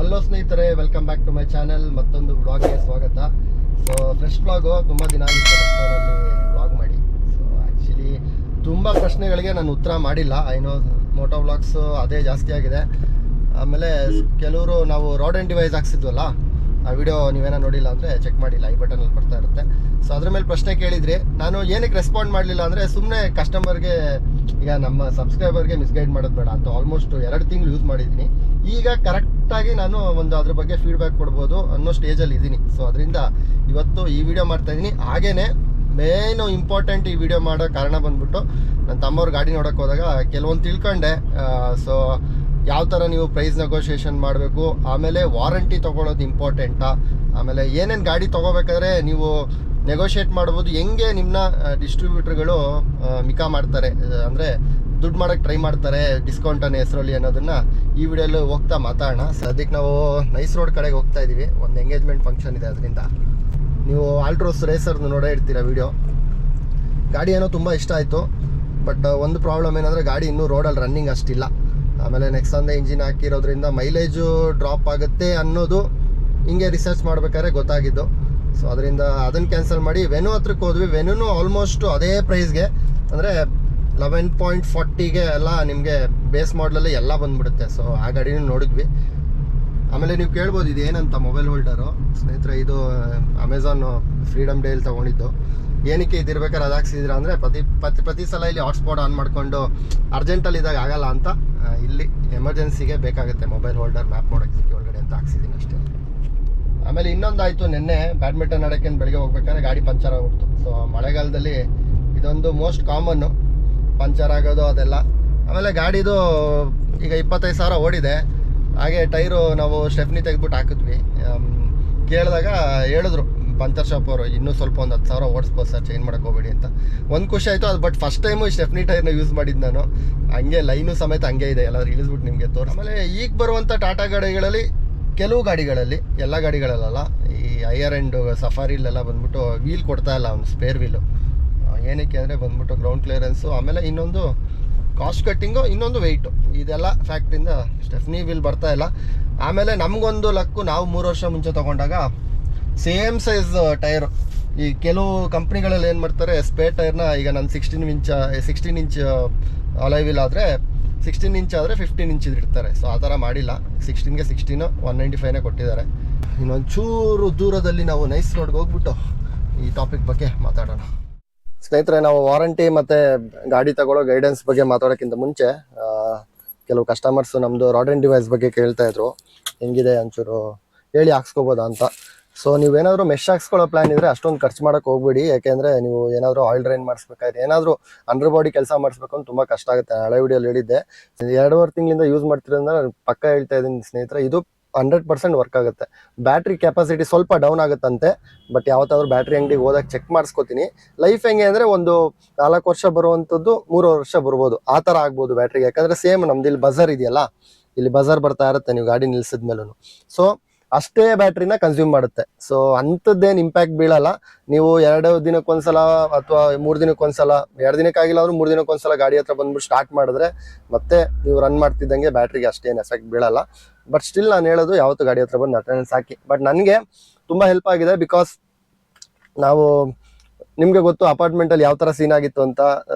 Hello ಸ್ನೇಹಿತರೆ, welcome back to my channel. ಮತ್ತೊಂದು ವ್ಲಾಗ್ಗೆ ಸ್ವಾಗತ. ಸೊ ಫ್ರೆಶ್ ವ್ಲಾಗು ತುಂಬ ದಿನ ಆಗಿತ್ತು ರೆಸ್ಟೋರಲ್ಲಿ ವ್ಲಾಗ್ ಮಾಡಿ. ಸೊ ಆ್ಯಕ್ಚುಲಿ ತುಂಬ ಪ್ರಶ್ನೆಗಳಿಗೆ ನಾನು ಉತ್ತರ ಮಾಡಿಲ್ಲ. ಐನೋ ಮೋಟೋ ವ್ಲಾಗ್ಸು ಅದೇ ಜಾಸ್ತಿ ಆಗಿದೆ. ಆಮೇಲೆ ಕೆಲವರು ನಾವು ರೋಡ್ ಆ್ಯಂಡ್ ಡಿವೈಸ್ ಹಾಕ್ಸಿದ್ವಲ್ಲ, ಆ ವಿಡಿಯೋ ನೀವೇನೋ ನೋಡಿಲ್ಲ ಅಂದರೆ ಚೆಕ್ ಮಾಡಿಲ್ಲ, ಐ ಬಟನಲ್ಲಿ ಬರ್ತಾ ಇರುತ್ತೆ. ಸೊ ಅದ್ರ ಮೇಲೆ ಪ್ರಶ್ನೆ ಕೇಳಿದ್ರಿ. ನಾನು ಏನಕ್ಕೆ ರೆಸ್ಪಾಂಡ್ ಮಾಡಲಿಲ್ಲ ಅಂದರೆ, ಸುಮ್ಮನೆ ಕಸ್ಟಮರ್ಗೆ, ಈಗ ನಮ್ಮ ಸಬ್ಸ್ಕ್ರೈಬರ್ಗೆ ಮಿಸ್ಗೈಡ್ ಮಾಡೋದು ಬೇಡ ಅಂತ ಆಲ್ಮೋಸ್ಟ್ 2 ತಿಂಗಳು ಯೂಸ್ ಮಾಡಿದ್ದೀನಿ. ಈಗ ಕರೆಕ್ಟಾಗಿ ನಾನು ಅದ್ರ ಬಗ್ಗೆ ಫೀಡ್ಬ್ಯಾಕ್ ಕೊಡ್ಬೋದು ಅನ್ನೋ ಸ್ಟೇಜಲ್ಲಿ ಇದ್ದೀನಿ. ಸೊ ಅದರಿಂದ ಇವತ್ತು ಈ ವಿಡಿಯೋ ಮಾಡ್ತಾಯಿದ್ದೀನಿ. ಹಾಗೇ ಮೇನು ಇಂಪಾರ್ಟೆಂಟ್ ಈ ವಿಡಿಯೋ ಮಾಡೋ ಕಾರಣ ಬಂದ್ಬಿಟ್ಟು, ನನ್ನ ತಮ್ಮವ್ರ ಗಾಡಿ ನೋಡೋಕೆ ಹೋದಾಗ ಕೆಲವೊಂದು ತಿಳ್ಕೊಂಡೆ. ಸೊ ಯಾವ ಥರ ನೀವು ಪ್ರೈಸ್ ನೆಗೋಷಿಯೇಷನ್ ಮಾಡಬೇಕು, ಆಮೇಲೆ ವಾರಂಟಿ ತೊಗೊಳ್ಳೋದು ಇಂಪಾರ್ಟೆಂಟಾ, ಆಮೇಲೆ ಏನೇನು ಗಾಡಿ ತೊಗೋಬೇಕಾದ್ರೆ ನೀವು ನೆಗೋಷಿಯೇಟ್ ಮಾಡ್ಬೋದು, ಹೆಂಗೆ ನಿಮ್ಮನ್ನ ಡಿಸ್ಟ್ರಿಬ್ಯೂಟ್ರ್ಗಳು ಮಿಕಾ ಮಾಡ್ತಾರೆ, ಅಂದರೆ ದುಡ್ಡು ಮಾಡೋಕ್ಕೆ ಟ್ರೈ ಮಾಡ್ತಾರೆ ಡಿಸ್ಕೌಂಟನ್ನು ಹೆಸರಲ್ಲಿ ಅನ್ನೋದನ್ನು ಈ ವಿಡಿಯೋಲ್ಲಿ ಹೋಗ್ತಾ ಮಾತಾಡೋಣ. ಸದ್ಯಕ್ಕೆ ನಾವು ನೈಸ್ ರೋಡ್ ಕಡೆಗೆ ಹೋಗ್ತಾ ಇದ್ದೀವಿ. ಒಂದು ಎಂಗೇಜ್ಮೆಂಟ್ ಫಂಕ್ಷನ್ ಇದೆ, ಅದರಿಂದ ನೀವು ಆಲ್ಟ್ರೋಸ್ ರೇಸರ್ನ ನೋಡೇ ಇರ್ತೀರ ವಿಡಿಯೋ. ಗಾಡಿ ಏನೋ ತುಂಬ ಇಷ್ಟ ಆಯಿತು. ಬಟ್ ಒಂದು ಪ್ರಾಬ್ಲಮ್ ಏನಂದರೆ, ಗಾಡಿ ಇನ್ನೂ ರೋಡಲ್ಲಿ ರನ್ನಿಂಗ್ ಅಷ್ಟಿಲ್ಲ. ಆಮೇಲೆ ನೆಕ್ಸ್ಟ್ ಸಂದೇ ಇಂಜಿನ್ ಹಾಕಿರೋದ್ರಿಂದ ಮೈಲೇಜು ಡ್ರಾಪ್ ಆಗುತ್ತೆ ಅನ್ನೋದು ಹಿಂಗೆ ರಿಸರ್ಚ್ ಮಾಡ್ಬೇಕಾದ್ರೆ ಗೊತ್ತಾಗಿದ್ದು. ಸೊ ಅದರಿಂದ ಅದನ್ನು ಕ್ಯಾನ್ಸಲ್ ಮಾಡಿ ವೆನು ಹತ್ರಕ್ಕೆ ಹೋದ್ವಿ. ವೆನುನು ಆಲ್ಮೋಸ್ಟ್ ಅದೇ ಪ್ರೈಸ್ಗೆ, ಅಂದರೆ 11.40ಗೆ ಎಲ್ಲ ನಿಮಗೆ ಬೇಸ್ ಮಾಡಲಲ್ಲಿ ಎಲ್ಲ ಬಂದುಬಿಡುತ್ತೆ. ಸೊ ಆ ಗಾಡಿನೂ ನೋಡಿದ್ವಿ. ಆಮೇಲೆ ನೀವು ಕೇಳ್ಬೋದು ಇದು ಏನಂತ ಮೊಬೈಲ್ ಹೋಲ್ಡರು. ಸ್ನೇಹಿತರೆ, ಇದು ಅಮೆಝಾನ್ ಫ್ರೀಡಮ್ ಡೇಲಿ ತೊಗೊಂಡಿದ್ದು. ಏನಕ್ಕೆ ಇದಿರ್ಬೇಕಾದ್ರೆ ಅದು ಹಾಕ್ಸಿದ್ದೀರಾ ಅಂದರೆ, ಪ್ರತಿ ಸಲ ಇಲ್ಲಿ ಹಾಟ್ಸ್ಪಾಟ್ ಆನ್ ಮಾಡಿಕೊಂಡು ಅರ್ಜೆಂಟಲ್ಲಿ ಇದ್ದಾಗ ಆಗಲ್ಲ ಅಂತ ಇಲ್ಲಿ ಎಮರ್ಜೆನ್ಸಿಗೆ ಬೇಕಾಗುತ್ತೆ ಮೊಬೈಲ್ ಹೋಲ್ಡರ್ ಮ್ಯಾಪ್ ಮಾಡೋಕ್ಕೆ ಸಿಟಿ ಒಳಗಡೆ ಅಂತ ಹಾಕ್ಸಿದ್ದೀನಿ ಅಷ್ಟೇ. ಆಮೇಲೆ ಇನ್ನೊಂದಾಯಿತು, ನಿನ್ನೆ ಬ್ಯಾಡ್ಮಿಂಟನ್ ಆಡೋಕ್ಕೆ ಬೆಳಗ್ಗೆ ಹೋಗ್ಬೇಕಾದ್ರೆ ಗಾಡಿ ಪಂಚರ್ ಆಗ್ಬಿಡ್ತು. ಸೊ ಮಳೆಗಾಲದಲ್ಲಿ ಇದೊಂದು ಮೋಸ್ಟ್ ಕಾಮನ್ನು, ಪಂಚರ್ ಆಗೋದು ಅದೆಲ್ಲ. ಆಮೇಲೆ ಗಾಡಿದು ಈಗ 25,000 ಓಡಿದೆ. ಹಾಗೆ ಟೈರು ನಾವು ಸ್ಟೆಫ್ನಿ ತೆಗೆದ್ಬಿಟ್ಟು ಹಾಕಿದ್ವಿ. ಕೇಳಿದಾಗ ಹೇಳಿದ್ರು ಪಂಚರ್ ಶಾಪ್ ಅವರು, ಇನ್ನೂ ಸ್ವಲ್ಪ ಒಂದು 10,000 ಓಡಿಸ್ಬೋದು ಸರ್, ಚೇಂಜ್ ಮಾಡೋಕೆ ಹೋಗ್ಬೇಡಿ ಅಂತ. ಒಂದು ಖುಷಿ ಆಯಿತು ಅದು. ಬಟ್ ಫಸ್ಟ್ ಟೈಮು ಈ ಸ್ಟೆಫ್ನಿ ಟೈರ್ನ ಯೂಸ್ ಮಾಡಿದ್ದು ನಾನು. ಹಂಗೆ ಲೈನು ಸಮೇತ ಹಂಗೆ ಇದೆ, ಎಲ್ಲಾದ್ರೂ ಇಳಿಸ್ಬಿಟ್ಟು ನಿಮಗೆ ತೋರಿಸಿ. ಆಮೇಲೆ ಈಗ ಬರುವಂಥ ಟಾಟಾ ಗಾಡಿಗಳಲ್ಲಿ, ಕೆಲವು ಗಾಡಿಗಳಲ್ಲಿ, ಎಲ್ಲ ಗಾಡಿಗಳಲ್ಲ, ಈ ಹೈಯರ್ ಎಂಡ್ ಸಫಾರಿಲೆಲ್ಲ ಬಂದ್ಬಿಟ್ಟು ವೀಲ್ ಕೊಡ್ತಾ ಇಲ್ಲ, ಒಂದು ಸ್ಪೇರ್ ವೀಲು. ಏನಕ್ಕೆ ಅಂದರೆ ಬಂದ್ಬಿಟ್ಟು ಗ್ರೌಂಡ್ ಕ್ಲಿಯರೆನ್ಸು, ಆಮೇಲೆ ಇನ್ನೊಂದು ಕಾಸ್ಟ್ ಕಟ್ಟಿಂಗು, ಇನ್ನೊಂದು ವೆಯ್ಟು, ಇದೆಲ್ಲ ಫ್ಯಾಕ್ಟ್ರಿಂದ ಸ್ಟೆಫ್ನಿ ವೀಲ್ ಬರ್ತಾ ಇಲ್ಲ. ಆಮೇಲೆ ನಮಗೊಂದು ಲಕ್ಕು, ನಾವು 3 ವರ್ಷ ಮುಂಚೆ ತೊಗೊಂಡಾಗ ಸೇಮ್ ಸೈಜ್ ಟೈರು. ಈ ಕೆಲವು ಕಂಪ್ನಿಗಳಲ್ಲಿ ಏನು ಮಾಡ್ತಾರೆ, ಸ್ಪೇರ್ ಟೈರ್ನ, ಈಗ ನಾನು 16 ಇಂಚ್ ಅಲಾಯ್ ವೀಲ್ ಆದರೆ 16 ಇಂಚ್ ಆದರೆ 15 ಇಂಚ್ ಇಡ್ತಾರೆ. ಸೊ ಆ ಥರ ಮಾಡಿಲ್ಲ, 16ಗೆ 16 195ನೇ ಕೊಟ್ಟಿದ್ದಾರೆ. ಇನ್ನೊಂದು ಚೂರು ದೂರದಲ್ಲಿ ನಾವು ನೈಸ್ ರೋಡ್ಗೆ ಹೋಗ್ಬಿಟ್ಟು ಈ ಟಾಪಿಕ್ ಬಗ್ಗೆ ಮಾತಾಡೋಣ. ಸ್ನೇಹಿತರೆ, ನಾವು ವಾರಂಟಿ ಮತ್ತು ಗಾಡಿ ತಗೊಳ್ಳೋ ಗೈಡೆನ್ಸ್ ಬಗ್ಗೆ ಮಾತಾಡೋಕ್ಕಿಂತ ಮುಂಚೆ, ಕೆಲವು ಕಸ್ಟಮರ್ಸು ನಮ್ಮದು ರೋಡ್ ಆ್ಯಂಡ್ ಡಿವೈಸ್ ಬಗ್ಗೆ ಕೇಳ್ತಾಯಿದ್ರು, ಹೆಂಗಿದೆ ಒಂಚೂರು ಹೇಳಿ ಹಾಕ್ಸ್ಕೊಬೋದಾ ಅಂತ. ಸೊ ನೀವೇನಾದರೂ ಮೆಶ್ ಹಾಕ್ಸ್ಕೊಳ್ಳೋ ಪ್ಲ್ಯಾನ್ ಇದ್ದರೆ ಅಷ್ಟೊಂದು ಖರ್ಚು ಮಾಡೋಕ್ಕೆ ಹೋಗ್ಬೇಡಿ. ಯಾಕೆಂದರೆ ನೀವು ಏನಾದರೂ ಆಯಿಲ್ ಡ್ರೈನ್ ಮಾಡಿಸ್ಬೇಕಾದ್ರೆ, ಏನಾದರೂ ಅಂಡರ್ ಬಾಡಿ ಕೆಲಸ ಮಾಡಿಸ್ಬೇಕು ಅಂತ ತುಂಬ ಕಷ್ಟ ಆಗುತ್ತೆ. ಹಳೆ ವಿಡಿಯೋಲಿ ಹೇಳಿದ್ದೆ, 2.5 ತಿಂಗಳಿಂದ ಯೂಸ್ ಮಾಡ್ತಿರೋದ್ರಿಂದ ನಾನು ಪಕ್ಕ ಹೇಳ್ತಾ ಇದ್ದೀನಿ ಸ್ನೇಹಿತರೆ, ಇದು 100% ವರ್ಕ್ ಆಗುತ್ತೆ. ಬ್ಯಾಟ್ರಿ ಕೆಪಾಸಿಟಿ ಸ್ವಲ್ಪ ಡೌನ್ ಆಗುತ್ತಂತೆ, ಬಟ್ ಯಾವತ್ತಾದ್ರೂ ಬ್ಯಾಟ್ರಿ ಅಂಗಡಿಗೆ ಹೋದಾಗ ಚೆಕ್ ಮಾಡಿಸ್ಕೊತೀನಿ. ಲೈಫ್ ಹೆಂಗೆ ಅಂದರೆ, ಒಂದು 4 ವರ್ಷ ಬರುವಂಥದ್ದು 3 ವರ್ಷ ಬರ್ಬೋದು, ಆ ಥರ ಆಗ್ಬೋದು ಬ್ಯಾಟ್ರಿಗೆ. ಯಾಕಂದರೆ ಸೇಮ್ ನಮ್ದು ಇಲ್ಲಿ ಬಜಾರ್ ಇದೆಯಲ್ಲ, ಇಲ್ಲಿ ಬಜಾರ್ ಬರ್ತಾ ಇರುತ್ತೆ ನೀವು ಗಾಡಿ ನಿಲ್ಸಿದ್ಮೇಲೂ. ಸೊ ಅಷ್ಟೇ ಬ್ಯಾಟ್ರಿನ ಕನ್ಸ್ಯೂಮ್ ಮಾಡುತ್ತೆ. ಸೊ ಅಂಥದ್ದೇನು ಇಂಪ್ಯಾಕ್ಟ್ ಬೀಳಲ್ಲ. ನೀವು 2 ದಿನಕ್ಕೊಂದ್ಸಲ ಅಥವಾ 3 ದಿನಕ್ಕೊಂದ್ಸಲ, 2 ದಿನಕ್ಕಾಗಿಲ್ಲ ಆದ್ರೂ 3 ದಿನಕ್ಕೊಂದ್ಸಲ ಗಾಡಿ ಹತ್ರ ಬಂದ್ಬಿಟ್ಟು ಸ್ಟಾರ್ಟ್ ಮಾಡಿದ್ರೆ ಮತ್ತೆ ನೀವು ರನ್ ಮಾಡ್ತಿದ್ದಂಗೆ ಬ್ಯಾಟ್ರಿಗೆ ಅಷ್ಟೇನು ಎಫೆಕ್ಟ್ ಬೀಳಲ್ಲ. ಬಟ್ ಸ್ಟಿಲ್ ನಾನು ಹೇಳೋದು, ಯಾವತ್ತು ಗಾಡಿ ಹತ್ರ ಬಂದು ಅಟೆಂಡೆನ್ಸ್ ಹಾಕಿ. ಬಟ್ ನನಗೆ ತುಂಬ ಹೆಲ್ಪ್ ಆಗಿದೆ, ಬಿಕಾಸ್ ನಾವು, ನಿಮಗೆ ಗೊತ್ತು ಅಪಾರ್ಟ್ಮೆಂಟಲ್ಲಿ ಯಾವ ಥರ ಸೀನ್ ಆಗಿತ್ತು ಅಂತ.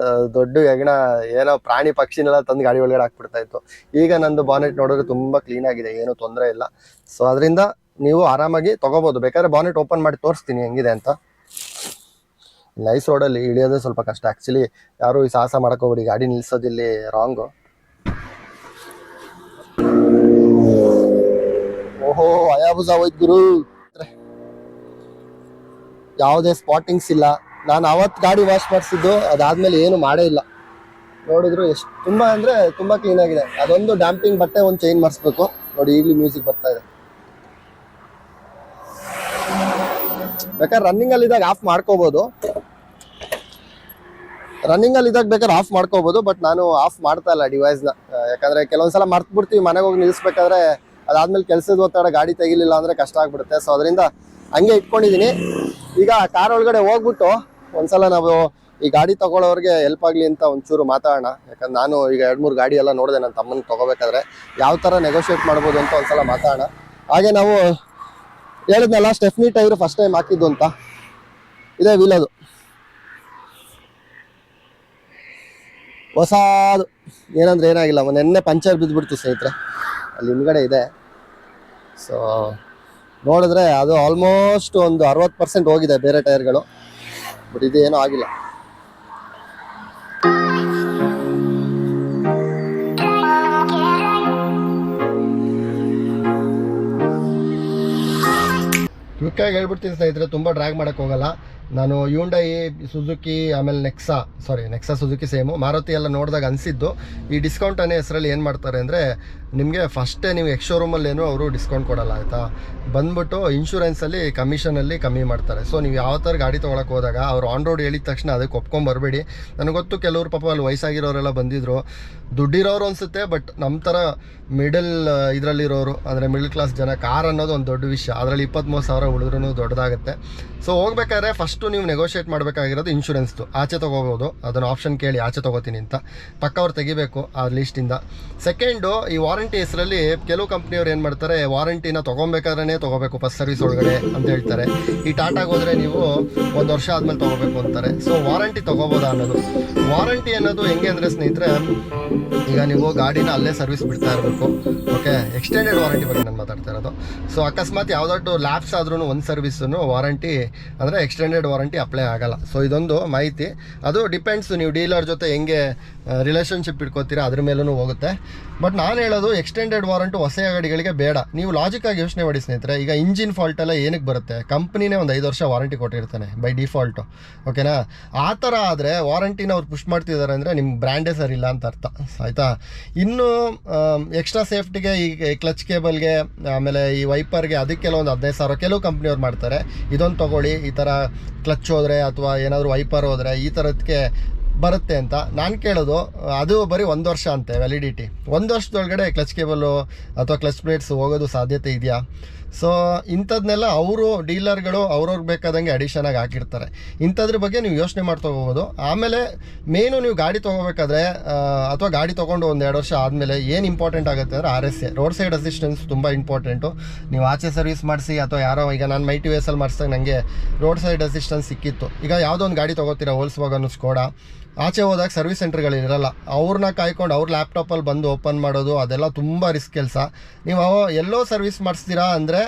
ದೊಡ್ಡ ಹೆಗಣ ಏನೋ ಪ್ರಾಣಿ ಪಕ್ಷಿನೆಲ್ಲ ತಂದು ಗಾಡಿ ಒಳಗಡೆ ಹಾಕ್ಬಿಡ್ತಾ ಇತ್ತು. ಈಗ ನಂದು ಬಾನೆಟ್ ನೋಡಿದ್ರೆ ತುಂಬ ಕ್ಲೀನ್ ಆಗಿದೆ, ಏನೂ ತೊಂದರೆ ಇಲ್ಲ. ಸೊ ಅದರಿಂದ ನೀವು ಆರಾಮಾಗಿ ತೊಗೋಬೋದು. ಬೇಕಾದ್ರೆ ಬಾನೆಟ್ ಓಪನ್ ಮಾಡಿ ತೋರಿಸ್ತೀನಿ ಹೆಂಗಿದೆ ಅಂತ. ನೈಸ್ ರೋಡಲ್ಲಿ ಇಳಿಯೋದೇ ಸ್ವಲ್ಪ ಕಷ್ಟ. ಆ್ಯಕ್ಚುಲಿ ಯಾರು ಈ ಸಾಹಸ ಮಾಡ್ಕೋಬೇಡಿ, ಗಾಡಿ ನಿಲ್ಸೋದಿಲ್ಲಿ ರಾಂಗು. ಓಹೋ, ಹಯಾಬುಸಾ ಹೋಯ್ತು ಗುರು. ಯಾವುದೇ ಸ್ಪಾಟಿಂಗ್ಸ್ ಇಲ್ಲ. ನಾನು ಅವತ್ತು ಗಾಡಿ ವಾಶ್ ಮಾಡಿಸಿದ್ದು, ಅದಾದ್ಮೇಲೆ ಏನು ಮಾಡೇ ಇಲ್ಲ. ನೋಡಿದ್ರು ಎಷ್ಟು ತುಂಬ ಅಂದರೆ ತುಂಬ ಕ್ಲೀನ್ ಆಗಿದೆ. ಅದೊಂದು ಡ್ಯಾಂಪಿಂಗ್ ಬಟ್ಟೆ ಒಂದು ಚೇಂಜ್ ಮಾಡಿಸ್ಬೇಕು. ನೋಡಿ, ಈಗಲೂ ಮ್ಯೂಸಿಕ್ ಬರ್ತಾ ಇದೆ. ಬೇಕಾದ್ರೆ ರನ್ನಿಂಗಲ್ಲಿದ್ದಾಗ ಆಫ್ ಮಾಡ್ಕೋಬೋದು, ಬೇಕಾದ್ರೆ ಆಫ್ ಮಾಡ್ಕೋಬೋದು. ಬಟ್ ನಾನು ಆಫ್ ಮಾಡ್ತಾ ಇಲ್ಲ ಡಿವೈಸ್ನ. ಯಾಕಂದರೆ ಕೆಲವೊಂದ್ಸಲ ಮರ್ತ್ಬಿಡ್ತೀವಿ ಮನೆಗೆ ಹೋಗಿ ನಿಲ್ಲಿಸ್ಬೇಕಾದ್ರೆ. ಅದಾದ್ಮೇಲೆ ಕೆಲಸದ ಒತ್ತಡ ಗಾಡಿ ತೆಗಿಲಿಲ್ಲ ಅಂದರೆ ಕಷ್ಟ ಆಗ್ಬಿಡುತ್ತೆ. ಸೊ ಅದರಿಂದ ಹಂಗೆ ಇಟ್ಕೊಂಡಿದ್ದೀನಿ. ಈಗ ಕಾರ್ ಒಳಗಡೆ ಹೋಗ್ಬಿಟ್ಟು ಒಂದ್ಸಲ ನಾವು ಈ ಗಾಡಿ ತಗೊಳ್ಳೋರಿಗೆ ಹೆಲ್ಪ್ ಆಗಲಿ ಅಂತ ಒಂಚೂರು ಮಾತಾಡೋಣ. ಯಾಕಂದ್ರೆ ನಾನು ಈಗ 2-3 ಗಾಡಿ ಎಲ್ಲ ನೋಡಿದೆ ನನ್ನ ತಮ್ಮನ ತೊಗೋಬೇಕಾದ್ರೆ, ಯಾವ ಥರ ನೆಗೋಷಿಯೇಟ್ ಮಾಡ್ಬೋದು ಅಂತ ಒಂದ್ಸಲ ಮಾತಾಡೋಣ. ಹಾಗೆ ನಾವು ಹೇಳಿದ್ನಲ್ಲ ಸ್ಟೆಫ್ನಿ ಟೈರು ಫಸ್ಟ್ ಟೈಮ್ ಹಾಕಿದ್ದು ಅಂತ, ಇದೇ ವೀಲ್ ಅದು ಹೊಸದು, ಏನಂದ್ರೆ ಏನಾಗಿಲ್ಲ. ನೆನ್ನೆ ಪಂಚರ್ ಬಿದ್ದುಬಿಡ್ತು ಸ್ನೇಹಿತರೆ, ಅಲ್ಲಿ ಹಿಂದ್ಗಡೆ ಇದೆ. ಸೊ ನೋಡಿದ್ರೆ ಅದು ಆಲ್ಮೋಸ್ಟ್ ಒಂದು 60% ಹೋಗಿದೆ ಬೇರೆ ಟೈರ್ಗಳು, ಬಟ್ ಇದು ಏನೂ ಆಗಿಲ್ಲ. ಕ್ವಿಕ್ಕಾಗಿ ಹೇಳ್ಬಿಡ್ತೀನಿ ಸ್ನೇಹಿತರೆ, ತುಂಬ ಡ್ರ್ಯಾಗ್ ಮಾಡೋಕ್ಕೆ ಹೋಗಲ್ಲ. ನಾನು ಯೂಂಡೈ, ಸುಜುಕಿ, ಆಮೇಲೆ ನೆಕ್ಸಾ ಸುಜುಕಿ ಸೇಮು, ಮಾರುತಿ ಎಲ್ಲ ನೋಡಿದಾಗ ಅನಿಸಿದ್ದು ಈ ಡಿಸ್ಕೌಂಟ್ ಅನ್ನೋ ಹೆಸರಲ್ಲಿ ಏನು ಮಾಡ್ತಾರೆ ಅಂದರೆ, ನಿಮಗೆ ಫಸ್ಟೇ ನೀವು ಎಕ್ಸ್ ಶೋರೂಮಲ್ಲೇನು ಅವರು ಡಿಸ್ಕೌಂಟ್ ಕೊಡಲ್ಲ ಆಯಿತಾ. ಬಂದ್ಬಿಟ್ಟು ಇನ್ಶೂರೆನ್ಸಲ್ಲಿ ಕಮಿಷನಲ್ಲಿ ಕಮ್ಮಿ ಮಾಡ್ತಾರೆ. ಸೊ ನೀವು ಯಾವ ಥರ ಗಾಡಿ ತೊಗೊಳಕ್ಕೆ ಹೋದಾಗ ಅವ್ರು ಆನ್ ರೋಡ್ ಹೇಳಿದ ತಕ್ಷಣ ಅದಕ್ಕೆ ಒಪ್ಕೊಂಬರಬೇಡಿ. ನನಗೆ ಗೊತ್ತು ಕೆಲವರು ಪಾಪ ಅಲ್ಲಿ ವಯಸ್ಸಾಗಿರೋರೆಲ್ಲ ಬಂದಿದ್ರು, ದುಡ್ಡಿರೋರು ಅನಿಸುತ್ತೆ, ಬಟ್ ನಮ್ಮ ಥರ ಮಿಡಲ್ ಇದರಲ್ಲಿರೋರು ಅಂದರೆ ಮಿಡಲ್ ಕ್ಲಾಸ್ ಜನ ಕಾರ್ ಅನ್ನೋದು ಒಂದು ದೊಡ್ಡ ವಿಷಯ, ಅದರಲ್ಲಿ 23,000 ಉಳಿದ್ರೂ ದೊಡ್ಡದಾಗುತ್ತೆ. ಸೊ ಹೋಗ್ಬೇಕಾದ್ರೆ ಫಸ್ಟು ನೀವು ನೆಗೋಷಿಯೇಟ್ ಮಾಡಬೇಕಾಗಿರೋದು ಇನ್ಶೂರೆನ್ಸ್ದು. ಆಚೆ ತೊಗೋಬೋದು, ಅದನ್ನು ಆಪ್ಷನ್ ಕೇಳಿ ಆಚೆ ತೊಗೋತೀನಿ ಅಂತ ಪಕ್ಕ ಅವ್ರು ತೆಗಿಬೇಕು ಆ ಲೀಸ್ಟಿಂದ. ಸೆಕೆಂಡು, ಈ ವಾರಂಟಿ ಹೆಸರಲ್ಲಿ ಕೆಲವು ಕಂಪ್ನಿಯವ್ರು ಏನು ಮಾಡ್ತಾರೆ, ವಾರಂಟಿನ ತೊಗೊಬೇಕಾದ್ರೆ ತೊಗೋಬೇಕು ಫಸ್ಟ್ ಸರ್ವಿಸ್ ಒಳಗಡೆ ಅಂತ ಹೇಳ್ತಾರೆ. ಈ ಟಾಟಾಗೆ ಹೋದರೆ ನೀವು 1 ವರ್ಷ ಆದಮೇಲೆ ತೊಗೋಬೇಕು ಅಂತಾರೆ. ಸೊ ವಾರಂಟಿ ತೊಗೋಬೋದಾ ಅನ್ನೋದು, ವಾರಂಟಿ ಅನ್ನೋದು ಹೆಂಗೆ ಅಂದರೆ ಸ್ನೇಹಿತರೆ, ಈಗ ನೀವು ಗಾಡಿನ ಅಲ್ಲೇ ಸರ್ವಿಸ್ ಬಿಡ್ತಾ ಇರಬೇಕು. ಓಕೆ, ಎಕ್ಸ್ಟೆಂಡೆಡ್ ವಾರಂಟಿ ಬಗ್ಗೆ ನಾನು ಮಾತಾಡ್ತಾ ಇರೋದು. ಸೊ ಅಕಸ್ಮಾತ್ ಯಾವುದಾದ್ರು ಲ್ಯಾಬ್ಸ್ ಆದ್ರೂ ಒಂದು ಸರ್ವಿಸನ್ನು ವಾರಂಟಿ ಅಂದರೆ ಎಕ್ಸ್ಟೆಂಡೆಡ್ ವಾರಂಟಿ ಅಪ್ಲೈ ಆಗಲ್ಲ. ಸೊ ಇದೊಂದು ಮಾಹಿತಿ, ಅದು ಡಿಪೆಂಡ್ಸ್ ನೀವು ಡೀಲರ್ ಜೊತೆ ಹೆಂಗೆ ರಿಲೇಷನ್ಶಿಪ್ ಇಟ್ಕೋತೀರಾ ಅದ್ರ ಮೇಲೂ ಹೋಗುತ್ತೆ. ಬಟ್ ನಾನು ಹೇಳೋದು ಎಕ್ಸ್ಟೆಂಡೆಡ್ ವಾರಂಟಿ ಹೊಸ ಗಾಡಿಗಳಿಗೆ ಬೇಡ. ನೀವು ಲಾಜಿಕಾಗಿ ಯೋಚನೆ ಮಾಡಿ ಸ್ನೇಹಿತರೆ, ಈಗ ಇಂಜಿನ್ ಫಾಲ್ಟ್ ಎಲ್ಲ ಏನಕ್ಕೆ ಬರುತ್ತೆ, ಕಂಪ್ನಿನೇ ಒಂದು 5 ವರ್ಷ ವಾರಂಟಿ ಕೊಟ್ಟಿರ್ತಾನೆ ಬೈ ಡಿಫಾಲ್ಟು. ಓಕೆನಾ, ಆ ಥರ ಆದರೆ ವಾರಂಟಿನ ಅವ್ರು ಪುಷ್ ಮಾಡ್ತಿದ್ದಾರೆ ಅಂದರೆ ನಿಮ್ಮ ಬ್ರ್ಯಾಂಡೇ ಸರಿ ಇಲ್ಲ ಅಂತ ಅರ್ಥ ಆಯಿತಾ. ಇನ್ನು ಎಕ್ಸ್ಟ್ರಾ ಸೇಫ್ಟಿಗೆ ಈ ಕ್ಲಚ್ ಕೇಬಲ್ಗೆ, ಆಮೇಲೆ ಈ ವೈಪರ್ಗೆ, ಅದಕ್ಕೆಲ್ಲ ಒಂದು 15,000 ಕೆಲವು ಕಂಪ್ನಿಯವ್ರು ಮಾಡ್ತಾರೆ. ಇದೊಂದು ತೊಗೊಳ್ಳಿ, ಈ ಥರ ಕ್ಲಚ್ ಹೋದರೆ ಅಥವಾ ಏನಾದರೂ ವೈಪರ್ ಹೋದರೆ ಈ ಥರದಕ್ಕೆ ಬರುತ್ತೆ ಅಂತ. ನಾನು ಕೇಳೋದು, ಅದು ಬರೀ 1 ವರ್ಷ ಅಂತೆ ವ್ಯಾಲಿಡಿಟಿ. 1 ವರ್ಷದೊಳಗಡೆ ಕ್ಲಚ್ ಕೇಬಲು ಅಥವಾ ಕ್ಲಚ್ ಪ್ಲೇಟ್ಸ್ ಹೋಗೋದು ಸಾಧ್ಯತೆ ಇದೆಯಾ? ಸೊ ಇಂಥದ್ದನ್ನೆಲ್ಲ ಅವರು ಡೀಲರ್ಗಳು ಅವ್ರವ್ರಿಗೆ ಬೇಕಾದಂಗೆ ಅಡಿಷನಾಗಿ ಹಾಕಿರ್ತಾರೆ. ಇಂಥದ್ರ ಬಗ್ಗೆ ನೀವು ಯೋಚನೆ ಮಾಡ್ತಾ ಹೋಗ್ಬೋದು. ಆಮೇಲೆ ಮೇನು ನೀವು ಗಾಡಿ ತೊಗೋಬೇಕಾದ್ರೆ ಅಥವಾ ಗಾಡಿ ತೊಗೊಂಡು 1-2 ವರ್ಷ ಆದಮೇಲೆ ಏನು ಇಂಪಾರ್ಟೆಂಟ್ ಆಗುತ್ತೆ ಅಂದರೆ RSA, ರೋಡ್ ಸೈಡ್ ಅಸಿಸ್ಟೆನ್ಸ್ ತುಂಬ ಇಂಪಾರ್ಟೆಂಟು. ನೀವು ಆಚೆ ಸರ್ವಿಸ್ ಮಾಡಿಸಿ ಅಥವಾ ಯಾರೋ, ಈಗ ನಾನು ಮೈ TVS ಮಾಡಿಸಿದಾಗ ನನಗೆ ರೋಡ್ ಸೈಡ್ ಅಸಿಸ್ಟೆನ್ಸ್ ಸಿಕ್ಕಿತ್ತು. ಈಗ ಯಾವುದೋ ಒಂದು ಗಾಡಿ ತೊಗೋತೀರಾ, ವೋಲ್ಕ್ಸ್ವ್ಯಾಗನ್, ಸ್ಕೋಡಾ, ಆಚೆ ಹೋದಾಗ ಸರ್ವಿಸ್ ಸೆಂಟರ್ಗಳಿರಲ್ಲ, ಅವ್ರನ್ನ ಕಾಯ್ಕೊಂಡು ಅವ್ರ ಲ್ಯಾಪ್ಟಾಪಲ್ಲಿ ಬಂದು ಓಪನ್ ಮಾಡೋದು ಅದೆಲ್ಲ ತುಂಬ ರಿಸ್ಕ್ ಕೆಲಸ. ನೀವು ಎಲ್ಲೋ ಸರ್ವಿಸ್ ಮಾಡಿಸ್ತೀರಾ ಅಂದರೆ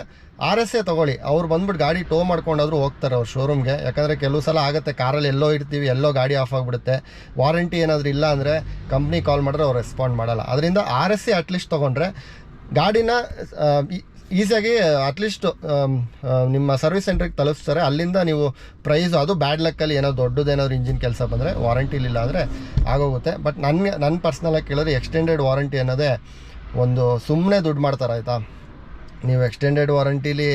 RSA ತೊಗೊಳ್ಳಿ, ಅವ್ರು ಬಂದ್ಬಿಟ್ಟು ಗಾಡಿ ಟೋ ಮಾಡ್ಕೊಂಡಾದ್ರೂ ಹೋಗ್ತಾರೆ ಅವ್ರ ಶೋರೂಮ್ಗೆ. ಯಾಕಂದರೆ ಕೆಲವು ಸಲ ಆಗುತ್ತೆ, ಕಾರಲ್ಲಿ ಎಲ್ಲೋ ಇರ್ತೀವಿ, ಎಲ್ಲೋ ಗಾಡಿ ಆಫ್ ಆಗಿಬಿಡುತ್ತೆ, ವಾರಂಟಿ ಏನಾದರೂ ಇಲ್ಲ ಅಂದರೆ ಕಂಪ್ನಿ ಕಾಲ್ ಮಾಡಿದ್ರೆ ಅವ್ರು ರೆಸ್ಪಾಂಡ್ ಮಾಡಲ್ಲ. ಅದರಿಂದ RSA ಅಟ್ಲೀಸ್ಟ್ ತೊಗೊಂಡ್ರೆ ಗಾಡಿನ ಈಸಿಯಾಗಿ ಅಟ್ಲೀಸ್ಟ್ ನಿಮ್ಮ ಸರ್ವಿಸ್ ಸೆಂಟ್ರಿಗೆ ತಲುಪಿಸ್ತಾರೆ. ಅಲ್ಲಿಂದ ನೀವು ಪ್ರೈಸು, ಅದು ಬ್ಯಾಡ್ ಲಕ್ಕಲ್ಲಿ ಏನೋ ದೊಡ್ಡದೇನಾದ್ರು ಇಂಜಿನ್ ಕೆಲಸ ಬಂದರೆ ವಾರಂಟಿಲಿಲ್ಲ ಅಂದರೆ ಆಗೋಗುತ್ತೆ. ಬಟ್ ನನ್ನ ಪರ್ಸ್ನಲಾಗಿ ಕೇಳಿದ್ರೆ ಎಕ್ಸ್ಟೆಂಡೆಡ್ ವಾರಂಟಿ ಅನ್ನೋದೇ ಒಂದು ಸುಮ್ಮನೆ ದುಡ್ಡು ಮಾಡ್ತಾರೆ ಆಯಿತಾ. ನೀವು ಎಕ್ಸ್ಟೆಂಡೆಡ್ ವಾರಂಟಿಲಿ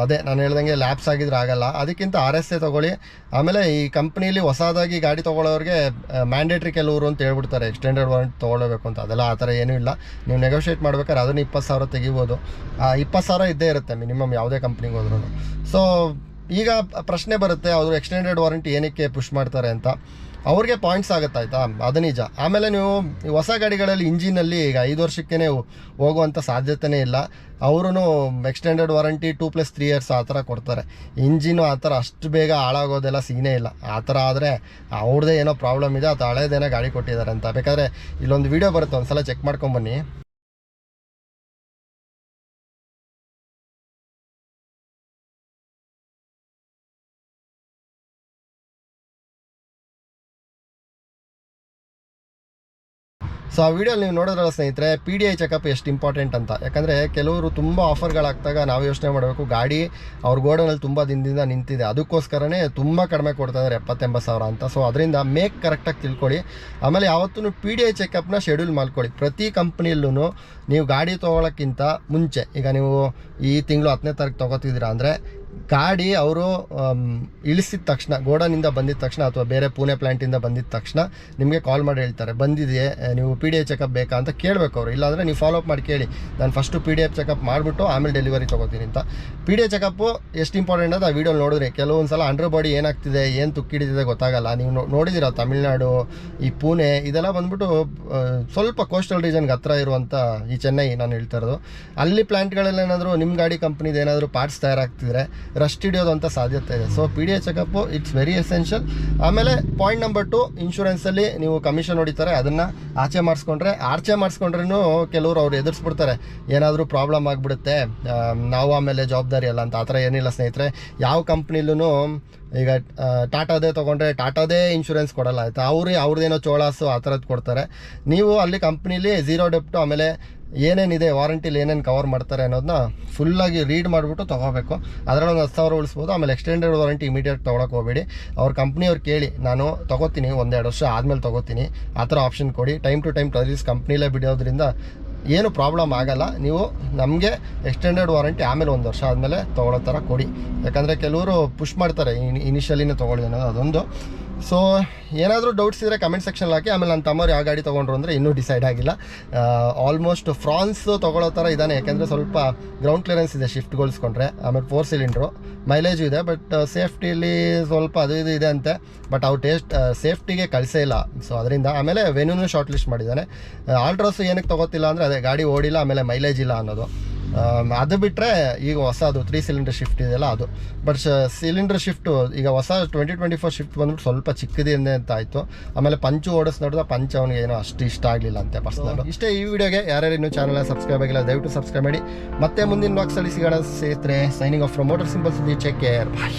ಅದೇ ನಾನು ಹೇಳ್ದಂಗೆ ಲ್ಯಾಬ್ಸ್ ಆಗಿದ್ರೆ ಆಗಲ್ಲ, ಅದಕ್ಕಿಂತ RSA ತೊಗೊಳ್ಳಿ. ಆಮೇಲೆ ಈ ಕಂಪ್ನೀಲಿ ಹೊಸದಾಗಿ ಗಾಡಿ ತೊಗೊಳ್ಳೋರಿಗೆ ಮ್ಯಾಂಡೇಟ್ರಿ ಕೆಲವರು ಅಂತ ಹೇಳ್ಬಿಡ್ತಾರೆ ಎಕ್ಸ್ಟೆಂಡೆಡ್ ವಾರಂಟಿ ತೊಗೊಳ್ಳಬೇಕು ಅಂತ. ಅದೆಲ್ಲ ಆ ಥರ ಏನೂ ಇಲ್ಲ. ನೀವು ನೆಗೋಷಿಯೇಟ್ ಮಾಡ್ಬೇಕಾದ್ರೆ ಅದನ್ನು 20,000 ತೆಗಿಬೋದು. 20,000 ಇದ್ದೇ ಇರುತ್ತೆ ಮಿನಿಮಮ್ ಯಾವುದೇ ಕಂಪ್ನಿಗೆ ಹೋದ್ರೂ. ಸೊ ಈಗ ಪ್ರಶ್ನೆ ಬರುತ್ತೆ, ಅವರು ಎಕ್ಸ್ಟೆಂಡೆಡ್ ವಾರಂಟಿ ಏನಕ್ಕೆ ಪುಷ್ ಮಾಡ್ತಾರೆ ಅಂತ. ಅವ್ರಿಗೆ ಪಾಯಿಂಟ್ಸ್ ಆಗುತ್ತೆ ಆಯಿತಾ, ಅದು ನಿಜ. ಆಮೇಲೆ ನೀವು ಹೊಸ ಗಾಡಿಗಳಲ್ಲಿ ಇಂಜಿನಲ್ಲಿ ಈಗ 5 ವರ್ಷಕ್ಕೇ ಹೋಗುವಂಥ ಸಾಧ್ಯತೆಯೇ ಇಲ್ಲ. ಅವರು ಎಕ್ಸ್ಟೆಂಡೆಡ್ ವಾರಂಟಿ 2+3 ಇಯರ್ಸ್ ಆ ಥರ ಕೊಡ್ತಾರೆ. ಇಂಜಿನು ಆ ಥರ ಅಷ್ಟು ಬೇಗ ಹಾಳಾಗೋದೆಲ್ಲ ಸೀನೇ ಇಲ್ಲ. ಆ ಥರ ಆದರೆ ಅವ್ರದ್ದೇ ಏನೋ ಪ್ರಾಬ್ಲಮ್ ಇದೆ, ಅಥವಾ ಹಳೇದೇನೋ ಗಾಡಿ ಕೊಟ್ಟಿದ್ದಾರೆ ಅಂತ. ಬೇಕಾದರೆ ಇಲ್ಲೊಂದು ವೀಡಿಯೋ ಬರುತ್ತೆ, ಒಂದು ಸಲ ಚೆಕ್ ಮಾಡ್ಕೊಂಬನ್ನಿ. ಸೊ ಆ ವಿಡಿಯೋಲಿ ನೀವು ನೋಡಿದ್ರಲ್ಲ ಸ್ನೇಹಿತರೆ, PDI ಚೆಕಪ್ ಎಷ್ಟು ಇಂಪಾರ್ಟೆಂಟ್ ಅಂತ. ಯಾಕಂದರೆ ಕೆಲವರು ತುಂಬ ಆಫರ್ಗಳಾಗ್ತಾಗ ನಾವು ಯೋಚನೆ ಮಾಡಬೇಕು, ಗಾಡಿ ಅವ್ರ ಗೋಡನಲ್ಲಿ ತುಂಬ ದಿನದಿಂದ ನಿಂತಿದೆ, ಅದಕ್ಕೋಸ್ಕರನೇ ತುಂಬ ಕಡಿಮೆ ಕೊಡ್ತಾಯಿದ್ದಾರೆ 70,000-80,000 ಅಂತ. ಸೊ ಅದರಿಂದ ಮೇಕ್ ಕರೆಕ್ಟಾಗಿ ತಿಳ್ಕೊಳ್ಳಿ. ಆಮೇಲೆ ಯಾವತ್ತೂ PDI ಚೆಕಪ್ನ ಶೆಡ್ಯೂಲ್ ಮಾಡ್ಕೊಳ್ಳಿ. ಪ್ರತಿ ಕಂಪ್ನಿಯಲ್ಲೂ ನೀವು ಗಾಡಿ ತೊಗೊಳಕ್ಕಿಂತ ಮುಂಚೆ, ಈಗ ನೀವು ಈ ತಿಂಗಳು 10ನೇ ತಾರೀಕು ತೊಗೋತಿದ್ದೀರಾ ಅಂದರೆ ಗಾಡಿ ಅವರು ಇಳಿಸಿದ ತಕ್ಷಣ, ಗೋಡನಿಂದ ಬಂದಿದ ತಕ್ಷಣ ಅಥವಾ ಬೇರೆ ಪುಣೆ ಪ್ಲ್ಯಾಂಟಿಂದ ಬಂದಿದ್ದ ತಕ್ಷಣ ನಿಮಗೆ ಕಾಲ್ ಮಾಡಿ ಹೇಳ್ತಾರೆ, ಬಂದಿದೆಯೇ ನೀವು PDA ಚೆಕಪ್ ಬೇಕಾ ಅಂತ ಕೇಳಬೇಕು ಅವರು. ಇಲ್ಲಾಂದರೆ ನೀವು ಫಾಲೋ ಅಪ್ ಮಾಡಿ ಕೇಳಿ, ನಾನು ಫಸ್ಟು PDF ಚೆಕಪ್ ಮಾಡಿಬಿಟ್ಟು ಆಮೇಲೆ ಡೆಲಿವರಿ ತೊಗೋತೀನಿ ಅಂತ. PDA ಚೆಕಪ್ಪು ಎಷ್ಟು ಇಂಪಾರ್ಟೆಂಟ್ ಅಂತ ಆ ವೀಡಿಯೋ ನೋಡಿದ್ರೆ ಕೆಲವೊಂದು ಸಲ ಅಂಡರ್ ಬಾಡಿ ಏನಾಗ್ತಿದೆ, ಏನು ತುಕ್ಕಿಡಿದಿದೆ ಗೊತ್ತಾಗಲ್ಲ. ನೀವು ನೋಡಿದ್ದೀರ ತಮಿಳ್ನಾಡು, ಈ ಪುಣೆ ಇದೆಲ್ಲ ಬಂದ್ಬಿಟ್ಟು ಸ್ವಲ್ಪ ಕೋಸ್ಟಲ್ ರೀಜನ್ಗೆ ಹತ್ರ ಇರುವಂಥ ಈ ಚೆನ್ನೈ ನಾನು ಹೇಳ್ತಾ ಇರೋದು. ಅಲ್ಲಿ ಪ್ಲ್ಯಾಂಟ್ಗಳಲ್ಲಿ ಏನಾದರೂ ನಿಮ್ಮ ಗಾಡಿ ಕಂಪ್ನಿದು ಏನಾದರೂ ಪಾರ್ಟ್ಸ್ ತಯಾರಾಗ್ತಿದ್ರೆ ರಸ್ಟ್ ಹಿಡಿಯೋದು ಅಂತ ಸಾಧ್ಯತೆ ಇದೆ. So PDA checkup it's very essential. ಆಮೇಲೆ ಪಾಯಿಂಟ್ ನಂಬರ್ 2, ಇನ್ಶೂರೆನ್ಸಲ್ಲಿ ನೀವು ಕಮಿಷನ್ ಹೊಡಿತಾರೆ, ಅದನ್ನು ಆಚೆ ಮಾಡಿಸ್ಕೊಂಡ್ರೂ ಕೆಲವರು ಅವ್ರು ಎದುರಿಸ್ಬಿಡ್ತಾರೆ, ಏನಾದರೂ ಪ್ರಾಬ್ಲಮ್ ಆಗಿಬಿಡುತ್ತೆ ನಾವು ಆಮೇಲೆ ಜವಾಬ್ದಾರಿ ಅಲ್ಲ ಅಂತ. ಆ ಥರ ಏನಿಲ್ಲ ಸ್ನೇಹಿತರೆ. ಯಾವ ಕಂಪ್ನಿಲೂ ಈಗ ಟಾಟಾದೇ ತೊಗೊಂಡ್ರೆ ಟಾಟಾದೇ ಇನ್ಶೂರೆನ್ಸ್ ಕೊಡಲ್ಲ, ಆಯಿತಾ. ಅವ್ರದ್ದೇನೋ ಚೋಳಾಸು ಆ ಥರದ್ದು ಕೊಡ್ತಾರೆ. ನೀವು ಅಲ್ಲಿ ಕಂಪ್ನೀಲಿ 0 ಡೆಪ್ಟು ಆಮೇಲೆ ಏನೇನಿದೆ ವಾರಂಟಿಲಿ ಏನೇನು ಕವರ್ ಮಾಡ್ತಾರೆ ಅನ್ನೋದನ್ನ ಫುಲ್ಲಾಗಿ ರೀಡ್ ಮಾಡಿಬಿಟ್ಟು ತೊಗೋಬೇಕು. ಅದರಲ್ಲಿ ಒಂದು 10,000 ಉಳಿಸ್ಬೋದು. ಆಮೇಲೆ ಎಕ್ಸ್ಟೆಂಡೆಡ್ ವಾರಂಟಿ ಇಮಿಡಿಯೇಟ್ ತೊಗೊಳಕ್ಕೆ ಹೋಗಬೇಡಿ. ಅವ್ರ ಕಂಪ್ನಿಯವ್ರು ಕೇಳಿ, ನಾನು ತೊಗೋತೀನಿ 1-2 ವರ್ಷ ಆದಮೇಲೆ ತೊಗೋತೀನಿ, ಆ ಥರ ಆಪ್ಷನ್ ಕೊಡಿ. ಟೈಮ್ ಟು ಟೈಮ್ ಸರ್ವಿಸ್ ಕಂಪ್ನಿಲೇ ಬಿಡೋದ್ರಿಂದ ಏನು ಪ್ರಾಬ್ಲಮ್ ಆಗಲ್ಲ. ನೀವು ನಮಗೆ ಎಕ್ಸ್ಟೆಂಡೆಡ್ ವಾರಂಟಿ ಆಮೇಲೆ 1 ವರ್ಷ ಆದಮೇಲೆ ತೊಗೊಳ್ಳೋ ಥರ ಕೊಡಿ. ಯಾಕಂದರೆ ಕೆಲವರು ಪುಷ್ ಮಾಡ್ತಾರೆ ಇನಿಷಿಯಲಿನೇ ತೊಗೊಳ್ಳಿ ಅನ್ನೋದು, ಅದೊಂದು. ಸೊ ಏನಾದರೂ ಡೌಟ್ಸ್ ಇದ್ದರೆ ಕಮೆಂಟ್ ಸೆಕ್ಷನಲ್ಲಿ ಹಾಕಿ. ಆಮೇಲೆ ನನ್ನ ತಮ್ಮವ್ರು ಯಾವ ಗಾಡಿ ತೊಗೊಂಡ್ರು ಅಂದರೆ ಇನ್ನೂ ಡಿಸೈಡ್ ಆಗಿಲ್ಲ. ಆಲ್ಮೋಸ್ಟ್ ಫ್ರಾನ್ಸ್ ತೊಗೊಳ್ಳೋ ಥರ ಇದ್ದಾನೆ, ಯಾಕೆಂದರೆ ಸ್ವಲ್ಪ ಗ್ರೌಂಡ್ ಕ್ಲಿಯರೆನ್ಸ್ ಇದೆ ಶಿಫ್ಟ್ಗೊಳಿಸ್ಕೊಂಡ್ರೆ. ಆಮೇಲೆ 4 ಸಿಲಿಂಡ್ರು, ಮೈಲೇಜು ಇದೆ, ಬಟ್ ಸೇಫ್ಟಿಲಿ ಸ್ವಲ್ಪ ಅದು ಇದು ಇದೆ ಅಂತೆ. ಬಟ್ ಅವ್ರು ಸೇಫ್ಟಿಗೆ ಕಳಿಸೇ ಇಲ್ಲ. ಸೊ ಅದರಿಂದ ಆಮೇಲೆ ವೆನ್ಯೂನು ಶಾರ್ಟ್ ಲಿಸ್ಟ್ ಮಾಡಿದ್ದಾನೆ. ಆಲ್ಟ್ರಾಸು ಏನಕ್ಕೆ ತೊಗೋತಿಲ್ಲ ಅಂದರೆ ಅದೇ ಗಾಡಿ ಓಡಿಲ್ಲ, ಆಮೇಲೆ ಮೈಲೇಜ್ ಇಲ್ಲ ಅನ್ನೋದು. ಅದು ಬಿಟ್ಟರೆ ಈಗ ಹೊಸದು 3 ಸಿಲಿಂಡರ್ ಶಿಫ್ಟ್ ಇದೆಯಲ್ಲ ಅದು. ಬಟ್ ಸಿಲಿಂಡರ್ ಶಿಫ್ಟು ಈಗ ಹೊಸ 2024 ಶಿಫ್ಟ್ ಬಂದ್ಬಿಟ್ಟು ಸ್ವಲ್ಪ ಚಿಕ್ಕದಿದೆ ಅಂತ ಆಯಿತು. ಆಮೇಲೆ ಪಂಚು ನೋಡಿದ ಪಂಚ್ ಅವನಿಗೆ ಏನೋ ಅಷ್ಟು ಇಷ್ಟ ಆಗಲಿಲ್ಲ ಅಂತೆ ಪರ್ಸನಲ್. ಇಷ್ಟೇ ಈ ವಿಡಿಯೋಗೆ. ಯಾರ್ಯಾರು ಇನ್ನೂ ಚಾನಲ್ನ ಸಬ್ಸ್ಕ್ರೈಬ್ ಆಗಿಲ್ಲ ದಯವಿಟ್ಟು ಸಬ್ಸ್ಕ್ರೈಬ್ ಮಾಡಿ. ಮತ್ತೆ ಮುಂದಿನ ಬ್ಲಾಗ್ಸಲ್ಲಿ ಸಿಗೋಣ ಸ್ನೇಹಿತರೆ. Signing off from motor simple ಸುದ್ದಿ. ಟೇಕ್ ಕೇರ್, ಬಾಯ್.